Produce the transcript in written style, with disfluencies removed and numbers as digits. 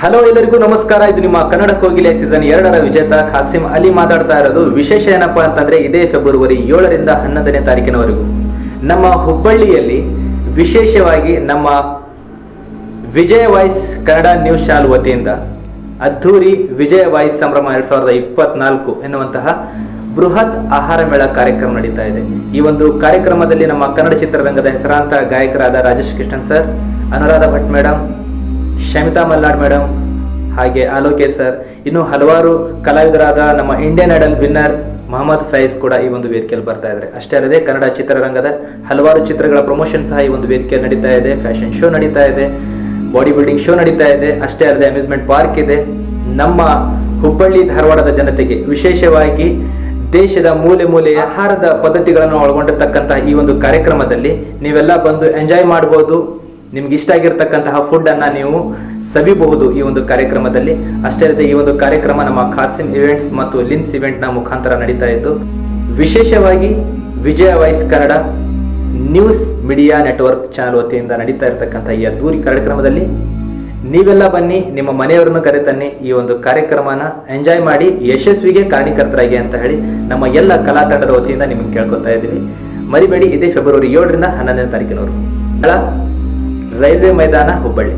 Hello, ಎಲ್ಲರಿಗೂ ನಮಸ್ಕಾರ. ಇದು ನಿಮ್ಮ ಕನ್ನಡ ಕೋಗಿಲೆ ಸೀಸನ್ 2ರ ವಿಜೇತ ಖಾಸಿಂ ಅಲಿ ಮಾತಾಡ್ತಾ ಇರೋದು. ವಿಶೇಷ ಏನಪ್ಪಾ ಅಂತಂದ್ರೆ ಇದೇ ಫೆಬ್ರವರಿ 7ರಿಂದ 11ನೇ ತಾರೀಕಿನವರೆಗೂ ನಮ್ಮ ಹುಬ್ಬಳ್ಳಿಯಲ್ಲಿ ವಿಶೇಷವಾಗಿ ನಮ್ಮ ವಿಜಯ ವಾಯ್ಸ್ ಕನ್ನಡ ನ್ಯೂಸ್ ಚಾನಲ್ ವತಿಯಿಂದ ಅದ್ಧೂರಿ ವಿಜಯ ವಾಯ್ಸ್ ಸಂಭ್ರಮ 2024 ಎನ್ನುವಂತಹ ಬೃಹತ್ ಆಹಾರ ಮೇಳ ಕಾರ್ಯಕ್ರಮ ನಡೀತಾ ಇದೆ. ಈ ಒಂದು ಕಾರ್ಯಕ್ರಮದಲ್ಲಿ ನಮ್ಮ ಕನ್ನಡ ಚಿತ್ರರಂಗದ ಹೆಸರಾಂತ ಗಾಯಕರಾದ Rajesh Krishnan sir, Anuradha Bhat madam, Shamitha Malnad madam, ಹಾಗೆ ಆಲೋಕೆ ಸರ್, ಇನ್ನು ಹಲವಾರು ಕಲಾವಿದರಾದ ನಮ್ಮ Indian Idol winner Mohammed Faiz ಕೂಡ ಈ ಒಂದು ವೇದಿಕೆಯಲ್ಲಿ ಬರ್ತಾ ಇದ್ದಾರೆ. ಅಷ್ಟೇ ಅಲ್ಲದೆ ಕನ್ನಡ ಚಿತ್ರರಂಗದ ಹಲವಾರು ಚಿತ್ರಗಳ ಪ್ರಮೋಷನ್ ಸಹ ಈ ಒಂದು ವೇದಿಕೆಯಲ್ಲಿ ನಡೀತಾ ಇದೆ. ಫ್ಯಾಷನ್ ಶೋ ನಡೀತಾ ಇದೆ, ಬಾಡಿ ಬಿಲ್ಡಿಂಗ್ ಶೋ ನಡೀತಾ ಇದೆ. ಅಷ್ಟೇ ಅಲ್ಲದೆ ಅಮ್ಯೂಸ್ಮೆಂಟ್ ಪಾರ್ಕ್ ಇದೆ. ನಮ್ಮ ಹುಬ್ಬಳ್ಳಿ ಧಾರವಾಡದ ಜನತೆಗೆ ವಿಶೇಷವಾಗಿ ದೇಶದ ಮೂಲೆ ಮೂಲೆಯ ಆಹಾರದ ಪದ್ಧತಿಗಳನ್ನು ಒಳಗೊಂಡಿರ್ತಕ್ಕಂತಹ ಈ ಒಂದು ಕಾರ್ಯಕ್ರಮದಲ್ಲಿ ನೀವೆಲ್ಲ ಬಂದು ಎಂಜಾಯ್ ಮಾಡಬಹುದು. ನಿಮ್ಗೆ ಇಷ್ಟ ಆಗಿರ್ತಕ್ಕಂತಹ ಫುಡ್ ಅನ್ನ ನೀವು ಸವಿಬಹುದು ಈ ಒಂದು ಕಾರ್ಯಕ್ರಮದಲ್ಲಿ. ಅಷ್ಟೇ ಅಲ್ಲದೆ ಈ ಒಂದು ಕಾರ್ಯಕ್ರಮ ನಮ್ಮ ಖಾಸಿಂ ಇವೆಂಟ್ಸ್ ಮತ್ತು ಲಿನ್ಸ್ ಇವೆಂಟ್ ನ ಮುಖಾಂತರ ನಡೀತಾ ಇದ್ದು, ವಿಶೇಷವಾಗಿ Vijaya voice Kannada news media network channel ವತಿಯಿಂದ ನಡೀತಾ ಇರತಕ್ಕಂತಹ ಈ ಅದ್ದೂರಿ ಕಾರ್ಯಕ್ರಮದಲ್ಲಿ ನೀವೆಲ್ಲ ಬನ್ನಿ, ನಿಮ್ಮ ಮನೆಯವರನ್ನು ಕರೆತನ್ನಿ, ಈ ಒಂದು ಕಾರ್ಯಕ್ರಮನ ಎಂಜಾಯ್ ಮಾಡಿ ಯಶಸ್ವಿಗೆ ಕಾರಣೀಕರ್ತರಾಗಿ ಅಂತ ಹೇಳಿ ನಮ್ಮ ಎಲ್ಲ ಕಲಾ ತಂಡದ ವತಿಯಿಂದ ನಿಮಗೆ ಕೇಳ್ಕೊತಾ ಇದ್ದೀವಿ. ಮರಿಬೇಡಿ, ಇದೇ ಫೆಬ್ರವರಿ 7ರಿಂದ 11ನೇ ತಾರೀಕಿನವರೆಗೂ ರೈಲ್ವೆ ಮೈದಾನ ಹುಬ್ಬಳ್ಳಿ.